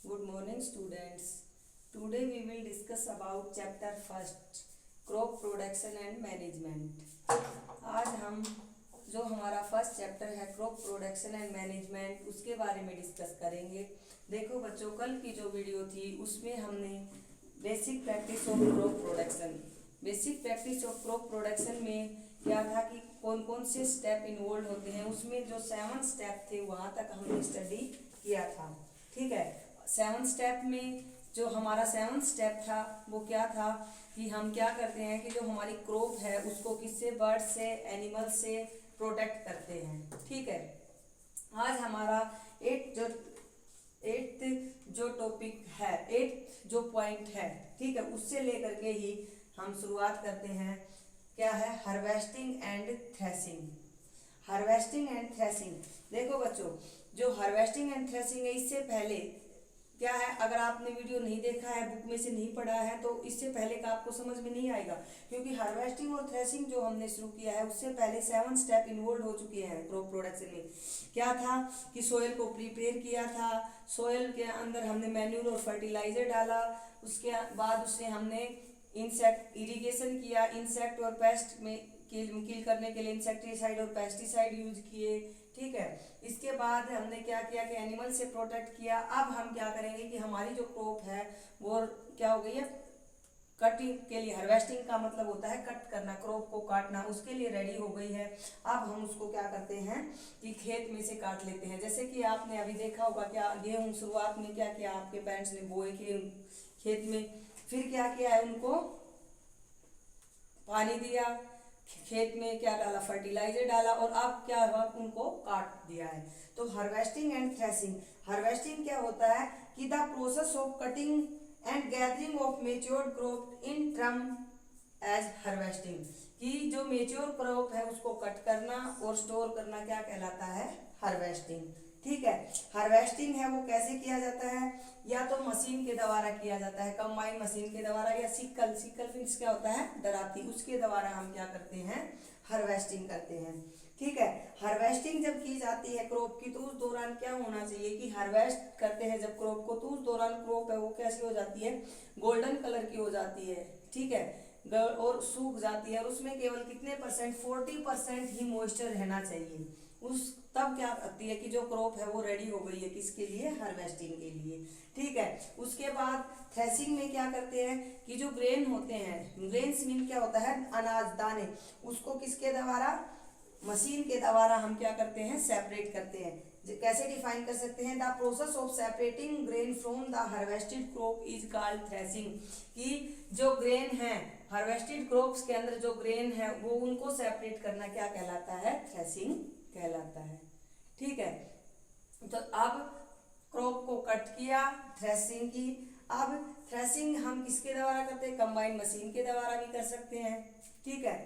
Good morning, students. Today we will discuss about chapter first, crop production and management. आज हम जो हमारा first chapter है crop production and management उसके बारे में डिस्कस करेंगे। देखो बच्चों, कल की जो वीडियो थी उसमें हमने basic practice of crop production में क्या था कि कौन कौन से स्टेप इन्वॉल्व होते हैं, उसमें जो 7 स्टेप थे वहाँ तक हमने स्टडी किया था। ठीक है, 7 स्टेप में जो हमारा 7 स्टेप था वो क्या था कि हम क्या करते हैं कि जो हमारी क्रॉप है उसको किससे, बर्ड से, एनिमल से प्रोटेक्ट करते हैं। ठीक है, आज हमारा एट्थ जो टॉपिक है, 8th जो पॉइंट है, ठीक है, उससे लेकर के ही हम शुरुआत करते हैं। क्या है? Harvesting and threshing. Harvesting and threshing. देखो बच्चों, जो हार्वेस्टिंग एंड थ्रेसिंग है, इससे पहले क्या है, अगर आपने वीडियो नहीं देखा है, बुक में से नहीं पढ़ा है, तो इससे पहले का आपको समझ में नहीं आएगा, क्योंकि हार्वेस्टिंग और थ्रेसिंग जो हमने शुरू किया है उससे पहले 7 स्टेप इन्वॉल्व हो चुके हैं क्रॉप प्रोडक्शन में। क्या था कि सोयल को प्रिपेयर किया था, सोयल के अंदर हमने मैन्यूर और फर्टिलाइजर डाला, उसके बाद उससे हमने इंसेक्ट इरिगेशन किया, इंसेक्ट और पेस्ट में किल करने के लिए इंसेक्टिसाइड और पेस्टिसाइड यूज किए। ठीक है, इसके बाद हमने क्या किया कि एनिमल से प्रोटेक्ट किया। अब हम क्या करेंगे कि हमारी जो क्रॉप है वो क्या हो गई है, कटिंग के लिए। हार्वेस्टिंग का मतलब होता है कट करना, क्रॉप को काटना, उसके लिए रेडी हो गई है। अब हम उसको क्या करते हैं कि खेत में से काट लेते हैं। जैसे कि आपने अभी देखा होगा, क्या गेहूं शुरुआत में क्या किया, आपके पेरेंट्स ने बोए खेत में, फिर क्या किया है, उनको पानी दिया, खेत में क्या डाला, फर्टिलाइजर डाला, और अब क्या हुआ, उनको काट दिया है। तो हार्वेस्टिंग एंड थ्रेसिंग। हार्वेस्टिंग क्या होता है कि the process of cutting and gathering of matured crop in term as harvesting. कि जो मेच्योर क्रॉप है उसको कट करना और स्टोर करना क्या कहलाता है, हार्वेस्टिंग। ठीक है, हार्वेस्टिंग है वो कैसे किया जाता है, या तो मशीन के द्वारा किया जाता है, कंबाइन मशीन के द्वारा, या सिकल मीन्स क्या होता है, दराती, उसके द्वारा हम क्या करते हैं, हार्वेस्टिंग करते हैं। ठीक है, हार्वेस्टिंग जब की जाती है क्रॉप की, तो उस दौरान क्या होना चाहिए कि हार्वेस्ट करते हैं जब क्रॉप को, तो उस दौरान क्रॉप है वो कैसी हो जाती है, गोल्डन कलर की हो जाती है। ठीक है, और सूख जाती है, और उसमें केवल कितने परसेंट, 40% ही मॉइस्चर रहना चाहिए। उस तब क्या करती है कि जो क्रॉप है वो रेडी हो गई है, किसके लिए, हार्वेस्टिंग के लिए। ठीक है, उसके बाद थ्रेसिंग में क्या करते हैं कि जो ग्रेन होते हैं, ग्रेन्स मीन क्या होता है, अनाज, दाने, उसको किसके द्वारा, मशीन के द्वारा हम क्या करते हैं, सेपरेट करते हैं। कैसे डिफाइन कर सकते हैं, the process of separating grain from the harvested crop is called threshing. कि जो ग्रेन है, हार्वेस्टेड क्रॉप्स के अंदर जो ग्रेन है वो उनको सेपरेट करना क्या कहलाता है, थ्रेसिंग कहलाता है। ठीक है, तो अब क्रॉप को कट किया, थ्रेसिंग की। अब थ्रेसिंग हम किसके द्वारा करते हैं, कंबाइन मशीन के द्वारा भी कर सकते हैं। ठीक है,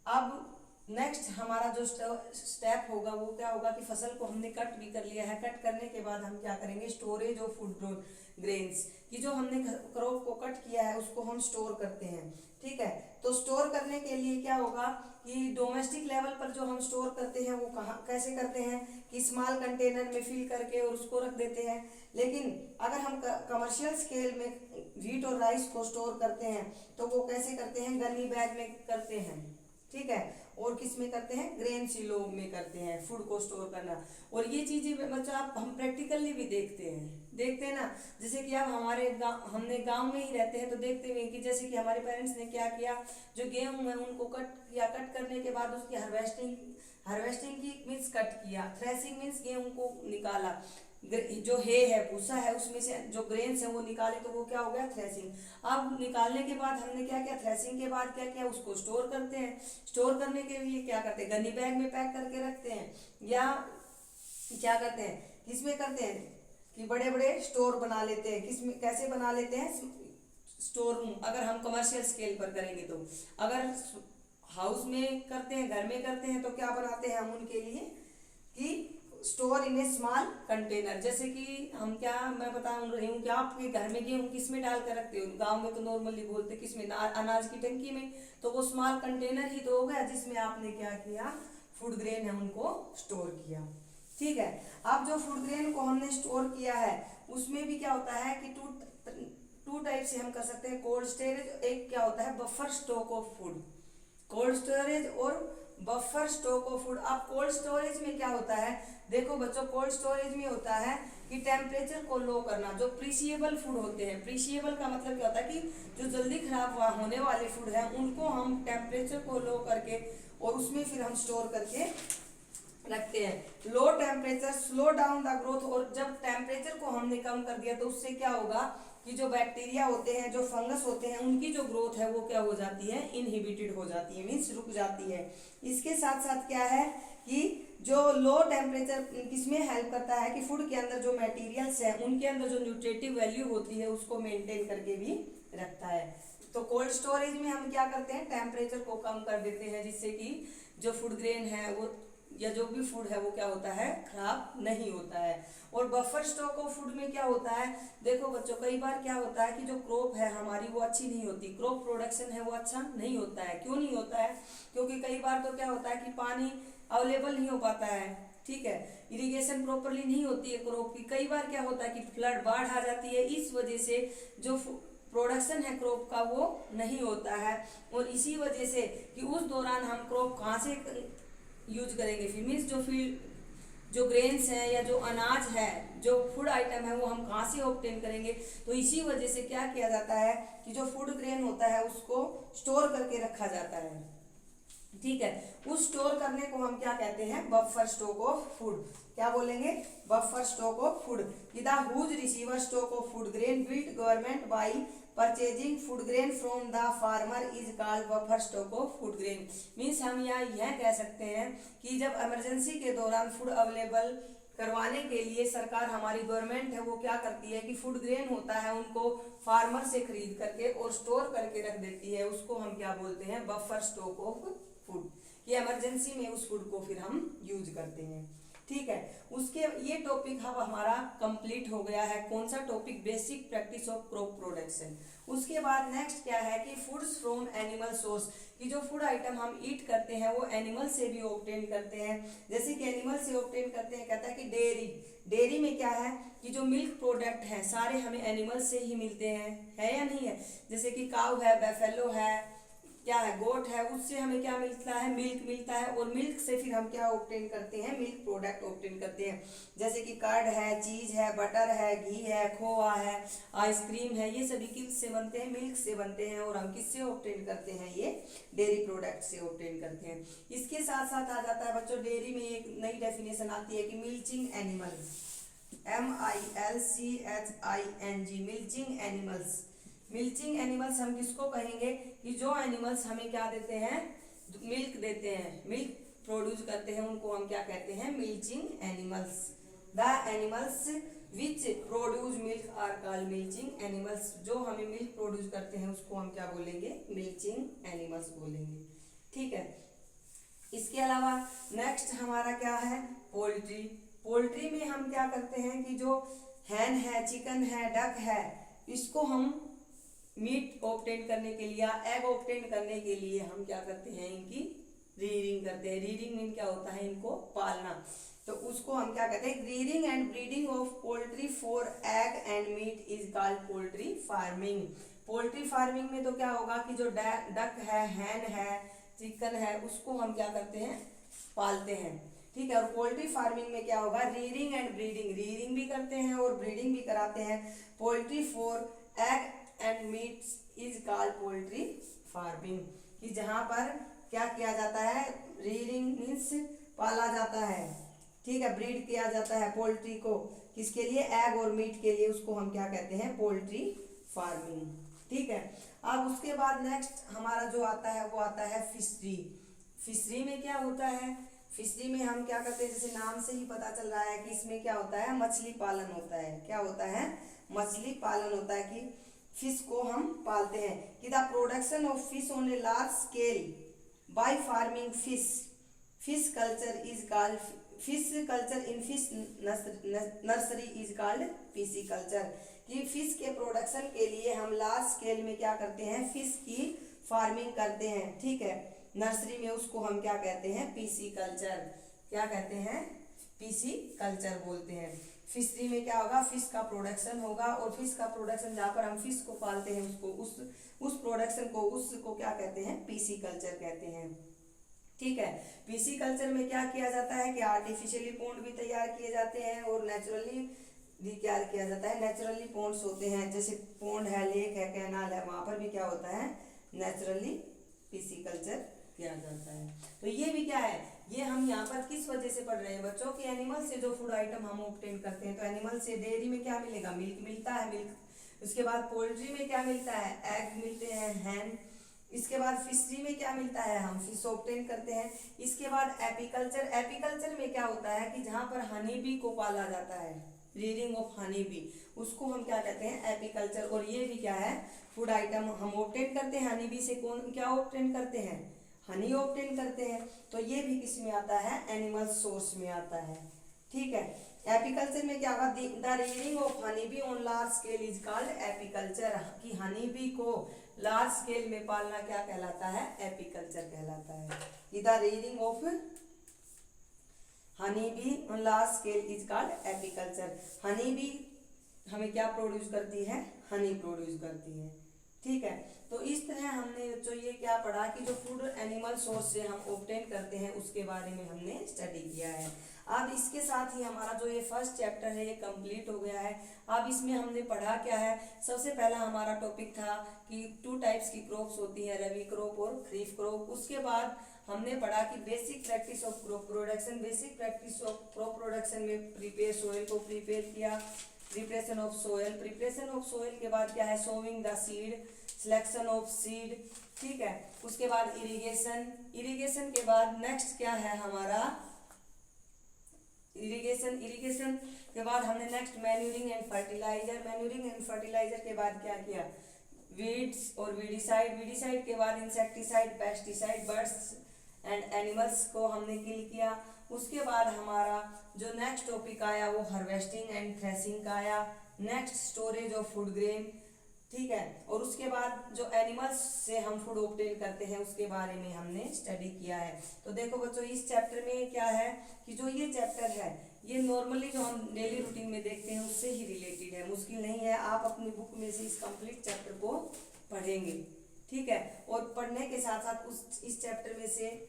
अब नेक्स्ट हमारा जो स्टेप होगा वो क्या होगा कि फसल को हमने कट भी कर लिया है, कट करने के बाद हम क्या करेंगे, स्टोरेज ऑफ फूड ग्रेन्स। कि जो हमने क्रॉप को कट किया है उसको हम स्टोर करते हैं। ठीक है, तो स्टोर करने के लिए क्या होगा कि डोमेस्टिक लेवल पर जो हम स्टोर करते हैं वो कहाँ कैसे करते हैं कि स्मॉल कंटेनर में फिल करके और उसको रख देते हैं। लेकिन अगर हम कमर्शियल स्केल में व्हीट और राइस को स्टोर करते हैं तो वो कैसे करते हैं, गन्नी बैग में करते हैं। ठीक है, और किस में करते हैं, ग्रेन सिलो में करते हैं, फूड को स्टोर करना। और ये चीजें बच्चा आप हम प्रैक्टिकली भी देखते हैं ना। जैसे कि अब हमने गांव में ही रहते हैं तो देखते हुए कि जैसे कि हमारे पेरेंट्स ने क्या किया, जो गेहूं है उनको कट करने के बाद उसकी हार्वेस्टिंग की मीन्स कट किया, थ्रेसिंग मीन्स गेहूं को निकाला, जो है भूसा है उसमें से जो ग्रेन्स है वो निकाले, तो वो क्या हो गया, थ्रेसिंग। अब निकालने के बाद हमने क्या किया, थ्रेसिंग के बाद क्या किया, उसको स्टोर करते हैं। स्टोर करने के लिए क्या करते हैं, गन्नी बैग में पैक करके रखते हैं, या क्या करते हैं, किसमें करते हैं कि बड़े बड़े स्टोर बना लेते हैं। किसमें, कैसे बना लेते हैं, स्टोर रूम। अगर हम कमर्शियल स्केल पर करेंगे तो, अगर हाउस में करते हैं, घर में करते हैं, तो क्या बनाते हैं हम उनके लिए कि store in A small container. जैसे कि हम क्या, मैं बता रही हूँ कि आपके घर में गेहूं किस में डाल कर रखते हो, गांव में तो नॉर्मली बोलते किस में, अनाज की टंकी में। तो वो स्मॉल कंटेनर ही तो हो गया जिसमें आपने क्या किया, फूड ग्रेन है उनको स्टोर किया। ठीक है। अब जो फूड ग्रेन को हमने स्टोर किया है उसमें भी क्या होता है कि टू टाइप से हम कर सकते हैं, कोल्ड स्टोरेज, एक क्या होता है buffer stock of food, cold storage और बफर स्टॉक ऑफ फूड। अब कोल्ड स्टोरेज में क्या होता है, देखो बच्चों, कोल्ड स्टोरेज में होता है कि टेम्परेचर को लो करना। जो प्रीशिएबल फूड होते हैं, प्रीशिएबल का मतलब क्या होता है कि जो जल्दी खराब होने वाले फूड हैं उनको हम टेम्परेचर को लो करके और उसमें फिर हम स्टोर करके रखते हैं। Low temperature slow down the growth, और जब टेम्परेचर को हमने कम कर दिया तो उससे क्या होगा कि जो बैक्टीरिया होते हैं, जो फंगस होते हैं, उनकी जो ग्रोथ है वो क्या हो जाती है, इनहिबिटेड हो जाती है, मीन्स रुक जाती है। इसके साथ साथ क्या है कि जो लो टेम्परेचर किसमें हेल्प करता है कि फूड के अंदर जो मटेरियल्स है उनके अंदर जो न्यूट्रिटिव वैल्यू होती है उसको मेंटेन करके भी रखता है। तो कोल्ड स्टोरेज में हम क्या करते हैं, टेम्परेचर को कम कर देते हैं जिससे कि जो फूड ग्रेन है वो या जो भी फूड है वो क्या होता है, खराब नहीं होता है। और बफर स्टॉक ऑफ फूड में क्या होता है, देखो बच्चों, कई बार क्या होता है कि जो क्रॉप है हमारी वो अच्छी नहीं होती, क्रॉप प्रोडक्शन है वो अच्छा नहीं होता है। क्यों नहीं होता है, क्योंकि कई बार तो क्या होता है कि पानी अवेलेबल नहीं हो पाता है, ठीक है, इरिगेशन प्रॉपरली नहीं होती है क्रॉप की। कई बार क्या होता है कि फ्लड, बाढ़ आ जाती है, इस वजह से जो प्रोडक्शन है क्रॉप का वो नहीं होता है। और इसी वजह से कि उस दौरान हम क्रॉप कहाँ से यूज करेंगे, फिर मीन्स जो ग्रेन्स हैं या जो अनाज है, जो फूड आइटम है वो हम कहाँ से ऑब्टेन करेंगे। तो इसी वजह से क्या किया जाता है कि जो फूड ग्रेन होता है उसको स्टोर करके रखा जाता है, ठीक है। उस स्टोर करने को हम क्या कहते हैं, बफर स्टॉक ऑफ फूड। क्या बोलेंगे, buffer stock of food. The whose receiver stock of food grain built government by purchasing food grain from the farmer is called buffer stock of food grain. Means हम यह कह सकते हैं कि जब emergency के दौरान फूड अवेलेबल करवाने के लिए सरकार, हमारी गवर्नमेंट है, वो क्या करती है कि फूड ग्रेन होता है उनको फार्मर से खरीद करके और स्टोर करके रख देती है। उसको हम क्या बोलते हैं, बफर स्टॉक ऑफ फूड। ये इमरजेंसी में उस फूड को फिर हम यूज करते हैं, ठीक है। उसके ये टॉपिक अब हमारा कंप्लीट हो गया है। कौन सा topic, basic practice of crop production. उसके बाद नेक्स्ट क्या है कि फूड्स फ्रॉम एनिमल सोर्स, कि जो फूड आइटम हम ईट करते हैं वो एनिमल से भी ऑब्टेन करते हैं। जैसे कि एनिमल से ऑब्टेन करते हैं, कहता है कि डेयरी में क्या है कि जो मिल्क प्रोडक्ट हैं सारे हमें एनिमल से ही मिलते हैं, है या नहीं है। जैसे कि काऊ है, बैफेलो है, क्या है, गोट है, उससे हमें क्या मिलता है, मिल्क मिलता है। और मिल्क से फिर हम क्या ऑब्टेन करते हैं, मिल्क प्रोडक्ट ऑब्टेन करते हैं। जैसे कि कर्ड है, चीज है, बटर है, घी है, खोआ है, आइसक्रीम है, ये सभी किससे बनते हैं, मिल्क से बनते हैं। और हम किससे ऑब्टेन करते हैं, ये डेयरी प्रोडक्ट से ऑब्टेन करते हैं। इसके साथ साथ आ जाता है बच्चों, डेयरी में एक नई डेफिनेशन आती है कि milching animal, MILCHING, milching animals. Milching animals हम किसको कहेंगे कि जो एनिमल्स हमें क्या देते हैं, मिल्क देते हैं, मिल्क प्रोड्यूस करते हैं, उनको हम क्या कहते हैं, milching animals. The animals which produce milk are called milching animals. जो हमें मिल्क प्रोड्यूस करते हैं उसको हम क्या बोलेंगे, मिल्चिंग एनिमल्स बोलेंगे, ठीक है। इसके अलावा नेक्स्ट हमारा क्या है, पोल्ट्री। पोल्ट्री में हम क्या करते हैं कि जो हैन है, चिकन है, डक है, इसको हम मीट ऑब्टेन करने के लिए या एग ऑब्टेन करने के लिए हम क्या करते हैं, इनकी रीडिंग करते हैं। रीडिंग मीन क्या होता है, इनको पालना। तो उसको हम क्या कहते हैं, rearing and breeding of poultry for egg and meat is called poultry farming. Poultry farming में तो क्या होगा कि जो डक है, हैन है, चिकन है, उसको हम क्या करते हैं, पालते हैं, ठीक है। और पोल्ट्री फार्मिंग में क्या होगा, रीडिंग एंड ब्रीडिंग, रीडिंग भी करते हैं और ब्रीडिंग भी कराते हैं। Poultry for egg and meat is called poultry farming, कि जहां पर क्या किया जाता है, रीडिंग मीन्स पाला जाता है, ठीक है, ब्रीड किया जाता है पोल्ट्री को, किसके लिए, एग और मीट के लिए, उसको हम क्या कहते हैं, पोल्ट्री फार्मिंग, ठीक है। अब उसके बाद नेक्स्ट हमारा जो आता है वो आता है फिशरी। फिशरी में क्या होता है, फिशरी में हम क्या करते हैं, जैसे नाम से ही पता चल रहा है कि इसमें क्या होता है, मछली पालन होता है। क्या होता है, मछली पालन होता है कि फिश को हम पालते हैं। कि the production of fish on a large scale by farming fish culture is called, fish culture in fish nursery is called pisciculture. कि फिश के प्रोडक्शन के लिए हम लार्ज स्केल में क्या करते हैं, फिश की फार्मिंग करते हैं, ठीक है, नर्सरी में, उसको हम क्या कहते हैं, पीसी कल्चर। क्या कहते हैं, पीसी कल्चर बोलते हैं। फिशरी में क्या होगा, फिश का प्रोडक्शन होगा, और फिश का प्रोडक्शन जहाँ पर हम फिश को पालते हैं उसको उस प्रोडक्शन को उसको क्या कहते हैं, पीसी कल्चर कहते हैं। ठीक है, पीसी कल्चर में क्या किया जाता है कि आर्टिफिशियली पॉन्ड भी तैयार किए जाते हैं और नेचुरली भी क्या किया जाता है, नेचुरली पॉन्ड्स होते हैं, जैसे पॉन्ड है, लेक है, कैनाल है, वहां पर भी क्या होता है, नेचुरली पीसी कल्चर किया जाता है। तो ये भी क्या है, ये हम यहाँ पर किस वजह से पढ़ रहे हैं बच्चों की एनिमल से जो फूड आइटम हम ऑब्टेन करते हैं, तो एनिमल से डेयरी में क्या मिलेगा, मिल्क मिलता है, मिल्क। उसके बाद पोल्ट्री में क्या मिलता है, एग मिलते हैं, हैन। इसके बाद फिशरी में क्या मिलता है, हम फिश ऑब्टेन करते हैं। इसके बाद एपीकल्चर, एपीकल्चर में क्या होता है कि जहाँ पर हनी बी को पाला जाता है, ब्रीडिंग ऑफ हनी बी, उसको हम क्या कहते हैं, एपीकल्चर। और ये भी क्या है, फूड आइटम हम ऑब्टेन करते हैं हनी बी से। कौन क्या ऑब्टेन करते हैं, हनी ऑब्टेन करते हैं। तो ये भी किस में आता है, एनिमल सोर्स में आता है। ठीक है, एपीकल्चर में क्या होगा, the rearing of honey be on large scale is called apiculture, कि हनी बी को लार्ज स्केल में पालना क्या कहलाता है, एपीकल्चर कहलाता है। The rearing of honey be on large scale is called apiculture. Honey bee हमें क्या प्रोड्यूस करती है, हनी प्रोड्यूस करती है। ठीक है, तो इस तरह हमने जो ये क्या पढ़ा कि जो फूड एनिमल सोर्स से हम ऑब्टेन करते हैं उसके बारे में हमने स्टडी किया है। अब इसके साथ ही हमारा जो ये फर्स्ट चैप्टर है ये कंप्लीट हो गया है। अब इसमें हमने पढ़ा क्या है, सबसे पहला हमारा टॉपिक था कि 2 टाइप्स की क्रॉप्स होती है, रबी क्रॉप और खरीफ क्रॉप। उसके बाद हमने पढ़ा कि basic practice of crop production, basic practice of crop production में प्रिपेयर सोइल को प्रिपेयर किया, preparation of soil, preparation of soil के बाद क्या है, sowing the seed, selection of seed. ठीक है, उसके बाद इरिगेशन, इरिगेशन के बाद नेक्स्ट क्या है हमारा, इरिगेशन के बाद हमने next manuring and fertiliser, manuring and fertiliser के बाद क्या किया, वीड्स और वीडिसाइड, वीडिसाइड के बाद insecticide, pesticide, birds and animals को हमने किल किया। उसके बाद हमारा जो नेक्स्ट टॉपिक आया वो हार्वेस्टिंग एंड थ्रेसिंग का आया, next storage of food grain. ठीक है, और उसके बाद जो एनिमल्स से हम फूड ऑब्टेन करते हैं उसके बारे में हमने स्टडी किया है। तो देखो बच्चों, इस चैप्टर में क्या है कि जो ये चैप्टर है ये नॉर्मली जो हम डेली रूटीन में देखते हैं उससे ही रिलेटेड है, मुश्किल नहीं है। आप अपनी बुक में से इस कंप्लीट चैप्टर को पढ़ेंगे। ठीक है, और पढ़ने के साथ साथ इस चैप्टर में से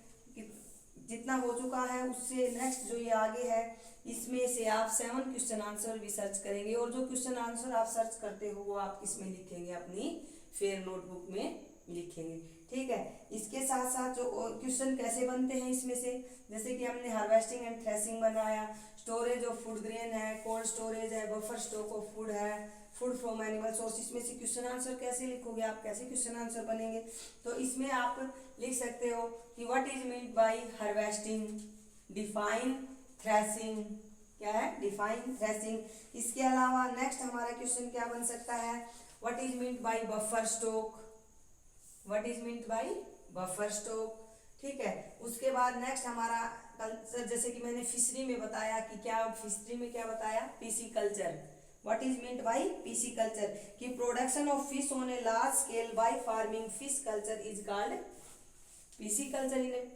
जितना हो चुका है उससे नेक्स्ट जो ये आगे है इसमें से आप 7 क्वेश्चन आंसर भी सर्च करेंगे, और जो क्वेश्चन आंसर आप सर्च करते हो वो आप किसमें लिखेंगे, अपनी फेयर नोटबुक में लिखेंगे। ठीक है, इसके साथ साथ जो क्वेश्चन कैसे बनते हैं इसमें से, जैसे कि हमने हार्वेस्टिंग एंड थ्रेसिंग बनाया, स्टोरेज ऑफ फूड ग्रेन है, कोल्ड स्टोरेज है, बफर स्टॉक ऑफ फूड है, फूड फ्रॉम एनिमल सोर्स, इसमें से क्वेश्चन आंसर कैसे लिखोगे आप, कैसे क्वेश्चन आंसर बनेंगे। तो इसमें आप लिख सकते हो कि what is meant bye harvesting, define threshing, क्या है, डिफाइन थ्रेसिंग। इसके अलावा नेक्स्ट हमारा क्वेश्चन क्या बन सकता है, what is meant bye buffer stock, what is meant bye buffer stock. ठीक है, उसके बाद नेक्स्ट हमारा कल्चर, जैसे कि मैंने फिशरी में बताया कि क्या, फिशरी में क्या बताया, pisciculture, what is meant by pisciculture, कि production of fish on a large scale by farming fish culture is called pisciculture इन।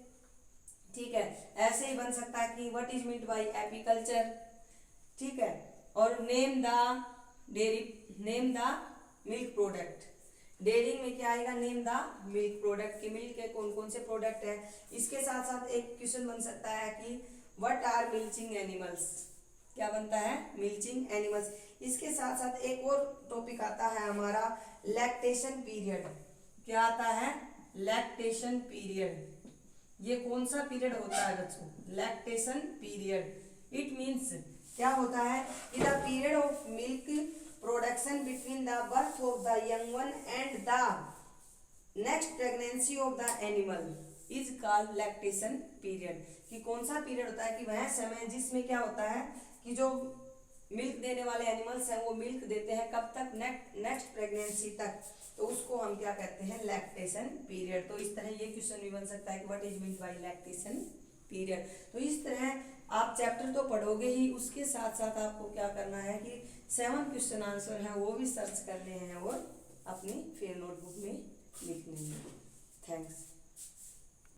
ठीक है, ऐसे ही बन सकता है कि what is meant by apiculture. ठीक है, और name the milk product, dairy में क्या आएगा, नेम द मिल्क प्रोडक्ट, की मिल्क के कौन कौन से प्रोडक्ट है। इसके साथ साथ एक क्वेश्चन बन सकता है कि व्हाट आर मिल्चिंग एनिमल्स, क्या बनता है, मिल्चिंग एनिमल्स। इसके साथ साथ एक और टॉपिक आता है हमारा लैक्टेशन पीरियड, क्या आता है, लैक्टेशन पीरियड। ये कौन सा पीरियड होता है बच्चों, लैक्टेशन पीरियड। इट मीन्स क्या होता है कि the period of milk production between the birth of the young one and the next pregnancy of the animal is called lactation period. कि कौन सा पीरियड होता है कि वह समय जिसमें क्या होता है कि जो मिल्क देने वाले एनिमल्स हैं वो मिल्क देते हैं कब तक, नेक्स्ट प्रेगनेंसी तक, तो उसको हम क्या कहते हैं, लैक्टेशन पीरियड। तो इस तरह ये क्वेश्चन भी बन सकता है कि what is meant bye lactation period. तो इस तरह आप चैप्टर तो पढ़ोगे ही, उसके साथ साथ आपको क्या करना है कि 7 क्वेश्चन आंसर हैं वो भी सर्च करने हैं और अपनी फेयर नोटबुक में लिखने हैं। थैंक्स।